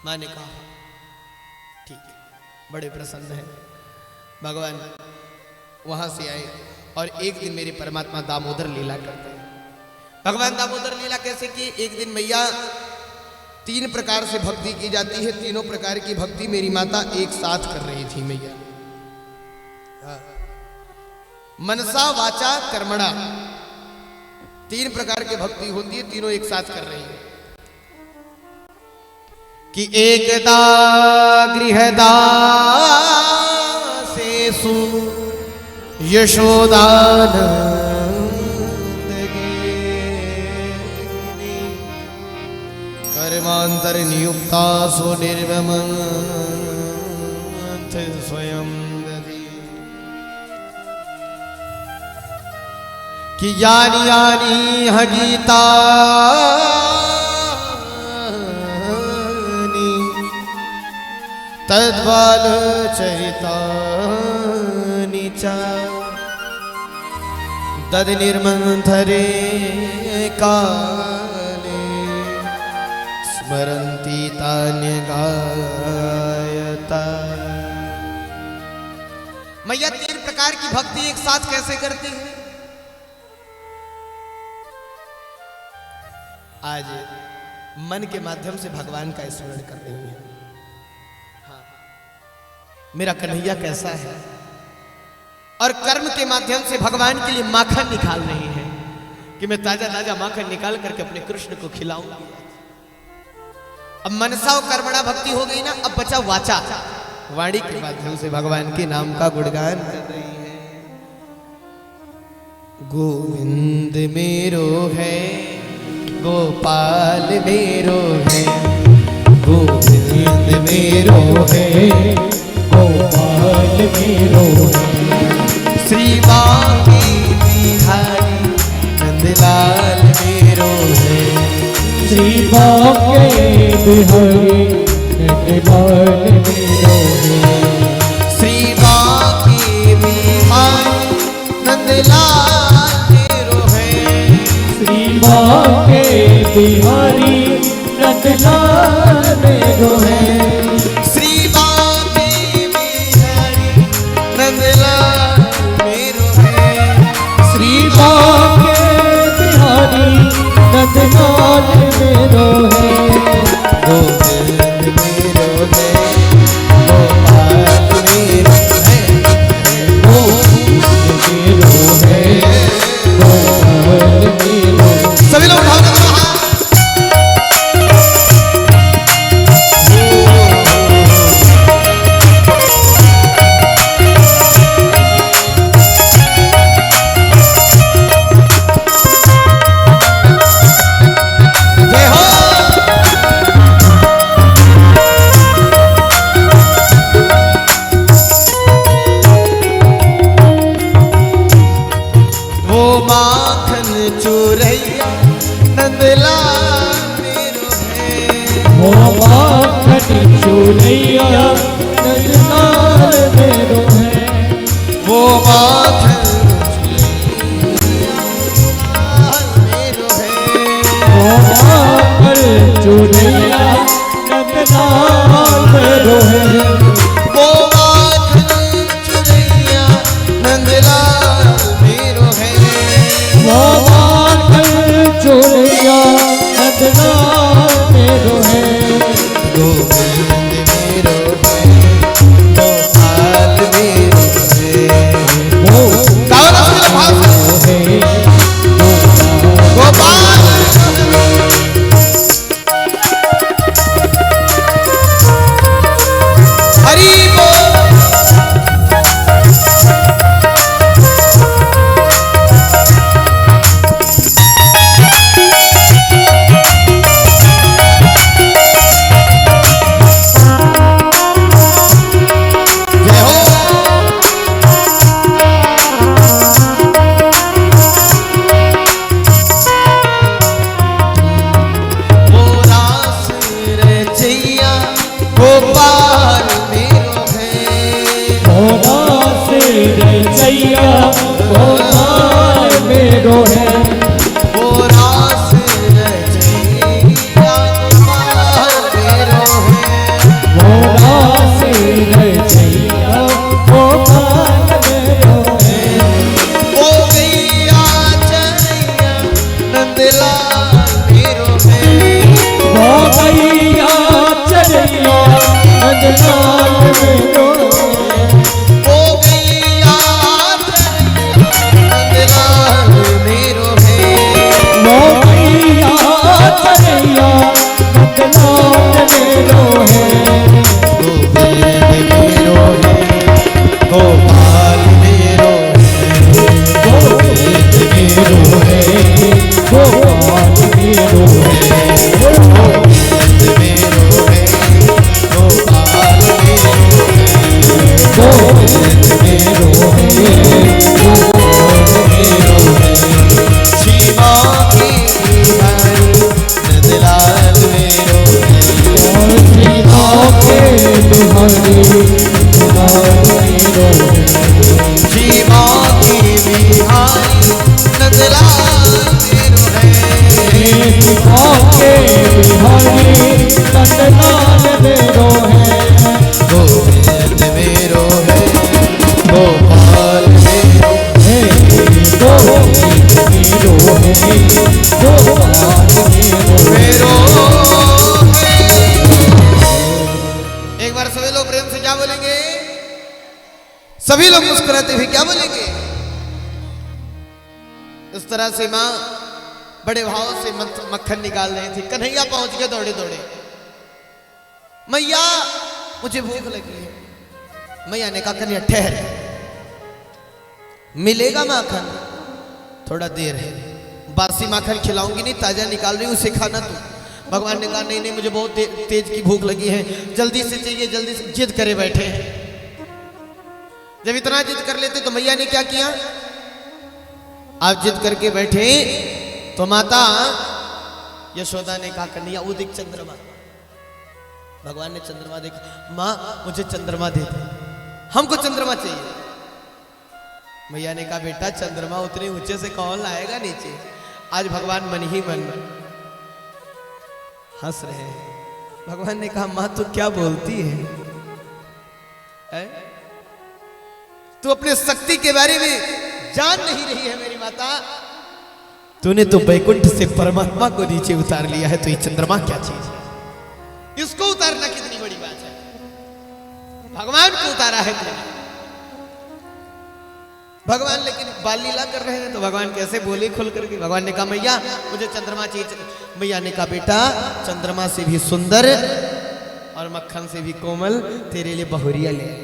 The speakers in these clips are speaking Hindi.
माँ ने कहा ठीक है, बड़े प्रसन्न हैं। भगवान वहां से आए और एक दिन मेरे परमात्मा दामोदर लीला करते हैं। भगवान दामोदर लीला कैसे की? एक दिन मैया 3 प्रकार से भक्ति की जाती है, तीनों प्रकार की भक्ति मेरी माता एक साथ कर रही थी मैया। मनसा वाचा कर्मणा 3 प्रकार की भक्ति होती है, तीनों एक साथ कर रही है। कि एकदा गृहदासेषु यशोदानन्दगिनी कर्मान्तरनियुक्तासु निर्वमन्थ स्वयं दधि। कि यानि यानि ह गीता तद्बाल चरितानि च तद निर्मन्थरे काले स्मरन्ति तान्यगायता। मैया 3 प्रकार की भक्ति एक साथ कैसे करती है? आज मन के माध्यम से भगवान का स्मरण कर रही है। मेरा कन्हैया कैसा है, और कर्म के माध्यम से भगवान के लिए माखन निकाल रही है कि मैं ताजा ताजा माखन निकाल करके अपने कृष्ण को खिलाऊंगी। अब मनसा और कर्मणा भक्ति हो गई ना, अब बचा वाचा, वाणी के माध्यम से भगवान के नाम का गुणगान कर रही है। गोविंद मेरो है, गोपाल मेरो है, गोविंद मेरो है, गोपाल मेरो है, श्री बांके बिहारी नंदलाल मेरो है, श्री बांके बिहारी नंदलाल मेरो है, श्री बांके बिहारी नंदलाल मेरो है, श्री बांके बिहारी नंदलाल मेरो है, श्री बांके बिहारी नंदलाल मेरो है, श्री बांके बिहारी नंदलाल मेरो है, गोविंद मेरो है, गोपाल मेरो है, गोविंद मेरो है, गोपाल मेरो है। सभी लोग उठाओ करो हाथ। जय हो। वो माखन चोरैया नंदलाल मेरो है, वो माखन चोरैया नंदलाल मेरो है, वो माखन नंदलाल मेरो है, वो माखन चोरैया नंदलाल मेरो है, वो माखन चोरैया नंदलाल मेरो है, वो माखन चोरैया नंदलाल मेरो है, गोविंद मेरो है, गोपाल मेरो है। वो गाओ ना सभी लोग भाव से। है गोपाल हरि बोल। जय हो। वो रास रचैया गोपाल मेरो है, भोला से रचैया गोपाल मेरो है, वो रास रचैया गोपाल मेरो है, नंदलाल मेरो है, गोविंद मेरो है, गोपाल मेरो है गोविंद मेरो है, गोपाल मेरो है। एक बार सभी लोग प्रेम से क्या बोलेंगे? सभी लोग मुस्कुराते हुए क्या बोलेंगे? इस तरह से मां बड़े भाव से मक्खन निकाल रही थी। कन्हैया पहुंच गए दौड़े दौड़े। मैया मुझे भूख लगी है। मैया ने कहा कन्हैया ठहर, मिलेगा माखन, थोड़ा देर है, बासी माखन खिलाऊंगी नहीं, ताजा निकाल रही हूं, उसे खाना तू। भगवान ने कहा नहीं नहीं, मुझे बहुत तेज की भूख लगी है, जल्दी से चाहिए, जल्दी से। जिद करे बैठे। जब इतना जिद कर लेते तो मैया ने क्या किया? आप जिद करके बैठे तो माता यशोदा ने कहा कन्हैया वो देख चंद्रमा। भगवान ने चंद्रमा देखा। मां मुझे चंद्रमा दे दे, हमको चंद्रमा चाहिए। मैया ने कहा बेटा चंद्रमा उतने ऊंचे से कौन लाएगा नीचे? आज भगवान मन ही मन हंस रहे हैं। भगवान ने कहा मां तू क्या बोलती है? तू अपने शक्ति के बारे में जान नहीं रही है मेरी माता। तूने तो बैकुंठ से परमात्मा को नीचे उतार लिया है, तो ये चंद्रमा क्या चीज है? इसको उतारना कितनी बड़ी बात है। भगवान को उतारा है तूने। भगवान लेकिन बाल लीला कर रहे हैं, तो भगवान कैसे बोले खुल करके? भगवान ने कहा मैया मुझे चंद्रमा चाहिए। मैया ने कहा बेटा चंद्रमा से भी सुंदर और मक्खन से भी कोमल तेरे लिए बहुरिया ले आए।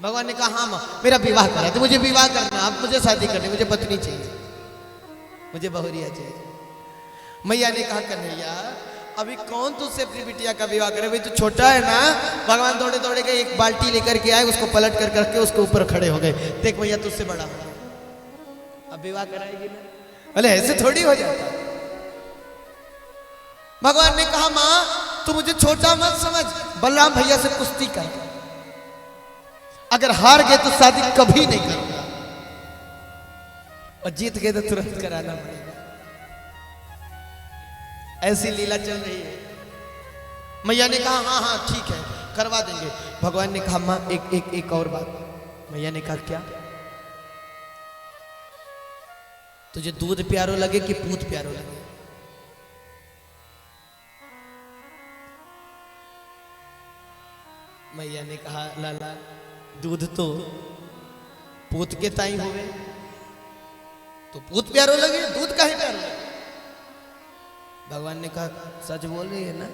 भगवान ने कहा हाँ मां मेरा विवाह करा, तो मुझे विवाह करना, आप मुझे शादी करनी, मुझे पत्नी चाहिए, मुझे बहुरिया चाहिए। मैया ने कहा कन्हैया अभी कौन तुझसे अपनी बिटिया का विवाह करे? भाई तू छोटा है ना। भगवान दौड़े दौड़े गए, एक बाल्टी लेकर के आए, उसको पलट कर करके उसके ऊपर खड़े हो गए। देख मैया तुझसे बड़ा हो गया, अब विवाह कराएगी ना? अरे ऐसे थोड़ी हो जाता। भगवान ने कहा मां तू मुझे छोटा मत समझ, बलराम भैया से कुश्ती कर, अगर हार गए तो शादी कभी नहीं करूंगा, और जीत गए तो तुरंत कराना पड़ेगा। ऐसी लीला चल रही है। मैया ने कहा हाँ हाँ ठीक है करवा देंगे। भगवान ने कहा मां एक और बात। मैया ने कहा क्या? तुझे दूध प्यारो लगे कि पूत प्यारो लगे? मैया ने कहा लाला दूध तो पूत के ताई होवे, तो पूत प्यारो लगे, दूध काहे प्यारो लगे? भगवान ने कहा सच बोल रही है ना,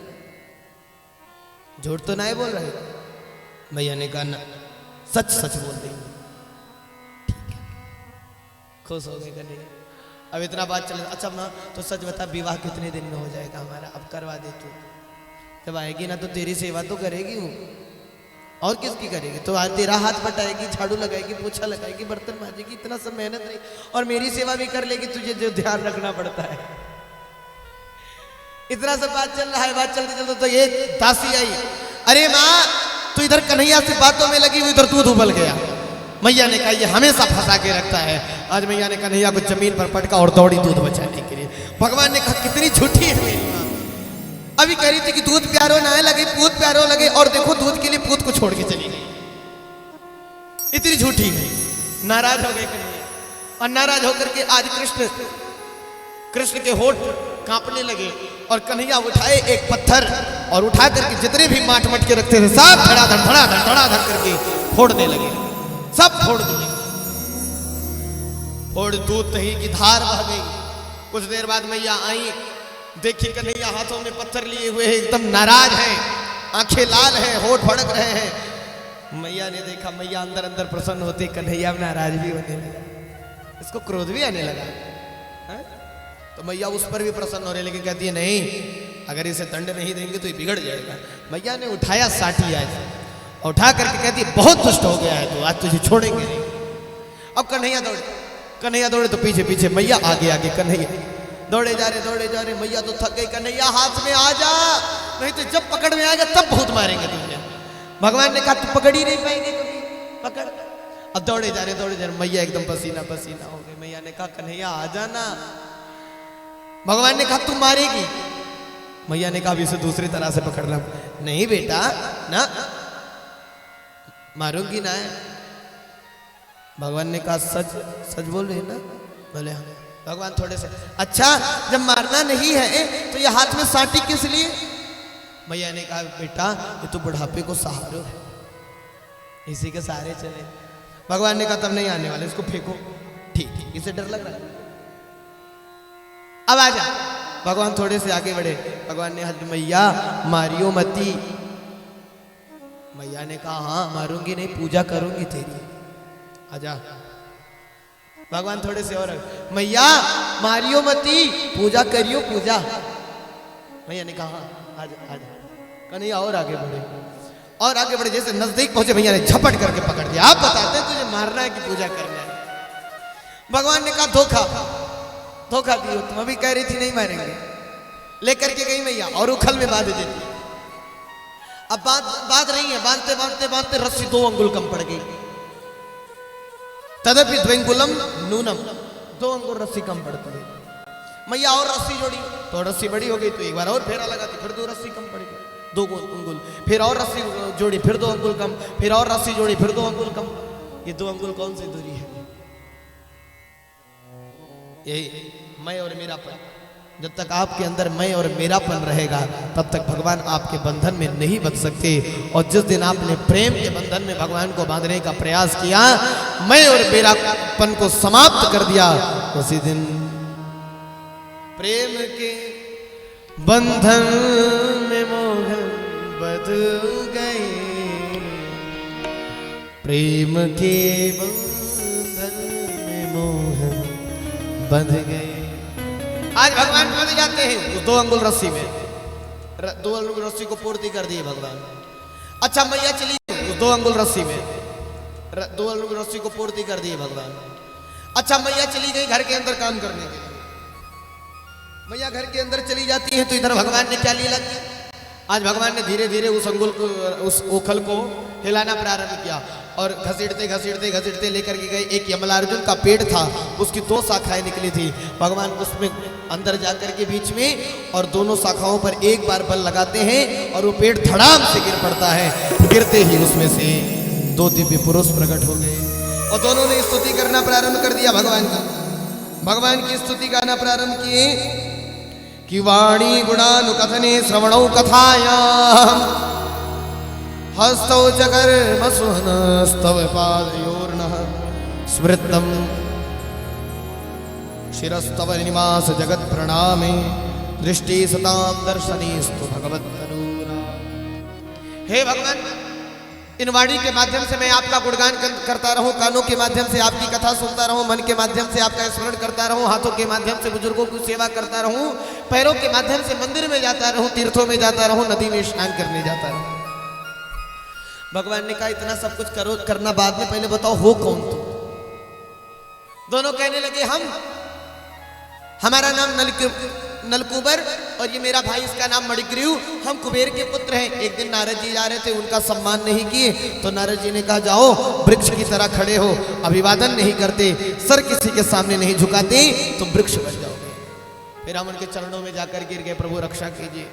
झूठ तो नहीं बोल रहे? मैया ने कहा ना सच सच बोल रही है। ठीक है, खुश हो गए कन्हैया। अब इतना बात चले। अच्छा मां तो सच बता विवाह कितने दिन में हो जाएगा हमारा? अब करवा दे तू। जब आएगी ना तो तेरी सेवा तो करेगी वो, और किसकी करेगी? तो आज तेरा हाथ बटाएगी, झाड़ू लगाएगी, पोछा लगाएगी, बर्तन मांजेगी, इतना सब मेहनत नहीं, और मेरी सेवा भी कर लेगी। तुझे जो ध्यान रखना पड़ता है। इतना सब बात चल रहा है। बात चलते चलते तो एक दासी आई। अरे माँ तू इधर कन्हैया से बातों में लगी हुई, इधर दूध उबल गया। मैया ने कहा ये हमेशा फंसा के रखता है। आज मैया ने कन्हैया को जमीन पर पटका और दौड़ी दूध बचाने के लिए। भगवान ने कहा कितनी झूठी है मेरी माँ। अभी कह रही थी कि दूध प्यारो ना लगे, पूत प्यारो लगे, और देखो दूध के लिए पूत को छोड़ के चली गई। इतनी झूठी है। नाराज हो गए कन्हैया, और नाराज होकर के आज कृष्ण के होठ कांपने लगे, और कन्हैया उठाए एक पत्थर और उठा करके जितने भी माट मटके रखते थे सब धड़ाधड़ करके फोड़ने लगे। सब फोड़ दिए, और दूध दही की धार बह गई। कुछ देर बाद मैया आई, देखी कन्हैया हाथों में पत्थर लिए हुए है, एकदम नाराज है, आंखें लाल है, होठ भड़क रहे हैं। मैया ने देखा, मैया अंदर अंदर प्रसन्न होती, कन्हैया नाराज भी होने लगा, इसको क्रोध भी आने लगा है? तो मैया उस पर भी प्रसन्न हो रही, लेकिन कहती है नहीं, अगर इसे दंड नहीं देंगे तो ये बिगड़ जाएगा। मैया ने उठाया साठी आज, उठा करके कहती है बहुत दुष्ट हो गया है तो आज तुझे छोड़ेंगे नहीं। अब कन्हैया दौड़े तो पीछे पीछे मैया, आगे आगे कन्हैया। दौड़े जा रहे मैया तो थक गई। कन्हैया हाथ में आ जा, नहीं तो जब पकड़ में आएगा तब बहुत मारेंगे तुझे। भगवान ने कहा तू पकड़ ही नहीं पाएंगे कभी, पकड़। अब दौड़े जा रहे मैया एकदम पसीना पसीना हो गई। मैया ने कहा कन्हैया आ जाना। भगवान ने कहा तू मारेगी, मैया ने कहा इसे दूसरी तरह से पकड़ना। नहीं बेटा ना, मारूंगी ना। भगवान ने कहा सच सच बोल रहे ना? बोले हाँ। भगवान थोड़े से, अच्छा जब मारना नहीं है तो ये हाथ में साटी किस लिए? मैया ने कहा बेटा ये तो बुढ़ापे को सहारो है, इसी के सहारे चले। भगवान ने कहा तब नहीं आने वाले, इसको फेंको। ठीक है, इसे डर लग रहा है, अब आ जा। भगवान थोड़े से आगे बढ़े। भगवान ने कहा मैया मारियो मती। मैया ने कहा हाँ मारूंगी नहीं, पूजा करूंगी तेरी, आजा। भगवान थोड़े से और, मैया मारियो मती, पूजा करियो पूजा। मैया ने कहा हाँ आजा आजा। कहा नहीं, और आगे बढ़े और आगे बढ़े। जैसे नजदीक पहुंचे भैया ने झपट करके पकड़ दिया। आप बताते हैं तुझे मारना है कि पूजा करना है? भगवान ने कहा धोखा धोखा दियो, तुम अभी कह रही थी नहीं मारेंगे, लेकर के गई मैया और उखल में बांध देती। अब बांध रही है, बांधते बांधते बांधते रस्सी 2 अंगुल कम पड़ गई। तदपि द्विंगुलम नूनम, 2 अंगुल रस्सी कम पड़ती है। मैया और रस्सी जोड़ी तो रस्सी बड़ी हो गई, तो एक बार और फेरा लगाती, फिर 2 रस्सी कम पड़ गई, 2 अंगुल। फिर और रस्सी जोड़ी, फिर 2 अंगुल कम, फिर और रस्सी जोड़ी, फिर 2 अंगुल कम। ये 2 अंगुल कौन सी दूरी है? यही मैं और मेरापन। जब तक आपके अंदर मैं और मेरापन रहेगा तब तक भगवान आपके बंधन में नहीं बंध सकते। और जिस दिन आपने प्रेम के बंधन में भगवान को बांधने का प्रयास किया, मैं और मेरापन को समाप्त कर दिया, उसी दिन प्रेम के बंधन में मोहन बंध गए, प्रेम के बंधन में मोहन बंध गए। आज भगवान बंध जाते हैं उस 2 अंगुल रस्सी में। 2 अंगुल रस्सी को पूर्ति कर दिए भगवान। अच्छा मैया चली उस 2 अंगुल रस्सी में, 2 अंगुल रस्सी को पूर्ति कर दिए भगवान। अच्छा मैया चली गई घर के अंदर काम करने के लिए। मैया घर के अंदर चली जाती है तो इधर भगवान ने क्या लीला की? आज भगवान ने धीरे धीरे उस अंगुल को, उस ओखल को हिलाना प्रारंभ किया और घसीटते घसीटते घसीटते लेकर के गए। एक यमलार्जुन का पेड़ था, उसकी 2 शाखाएं निकली थी। भगवान उसमें अंदर जाकर के बीच में और दोनों शाखाओं पर एक बार बल लगाते हैं और वो पेड़ धड़ाम से गिर पड़ता है। गिरते ही उसमें से 2 दिव्य पुरुष प्रकट हो गए और दोनों ने स्तुति करना प्रारंभ कर दिया भगवान का। भगवान की स्तुति गाना प्रारंभ किए कि वाणी गुणानुकथने श्रवणौ कथायाम हस्तौ जगर्मसुहनस्तव पादयोर्नः स्मृतम् शिरस्तव निवास जगत प्रणामे दृष्टि सताम दर्शनीस्तु भगवत्तनूना। हे भगवान, इन वाणी के माध्यम से मैं आपका गुणगान करता रहूं, कानों के माध्यम से आपकी कथा सुनता रहूं, मन के माध्यम से आपका स्मरण करता रहूं, हाथों के माध्यम से बुजुर्गों की सेवा करता रहूं, पैरों के माध्यम से मंदिर में जाता रहूं, तीर्थों में जाता रहूं, नदी में स्नान करने जाता रहूं। भगवान ने कहा इतना सब कुछ करो, करना बाद में, पहले बताओ हो कौन तुम? दोनों कहने लगे हमारा नाम नलकुबर और ये मेरा भाई, इसका नाम मणिग्रीव, हम कुबेर के पुत्र हैं। एक दिन नारद जी जा रहे थे, उनका सम्मान नहीं किए तो नारद जी ने कहा जाओ वृक्ष की तरह खड़े हो, अभिवादन नहीं करते, सर किसी के सामने नहीं झुकाते तो वृक्ष बन जाओगे। फिर हम उनके चरणों में जाकर गिर गए, प्रभु रक्षा कीजिए।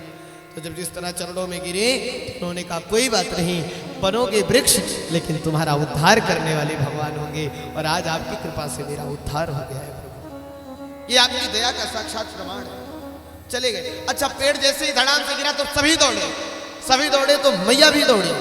तो जब जिस तरह चरणों में गिरे तो उन्होंने कहा कोई बात नहीं, बनोगे वृक्ष लेकिन तुम्हारा उद्धार करने वाले भगवान होंगे। और आज आपकी कृपा से मेरा उद्धार हो गया है प्रभु, ये आपकी दया का साक्षात प्रमाण है। चले गए। अच्छा पेड़ जैसे ही धड़ाम से गिरा तो सभी दौड़े तो मैया भी दौड़ी।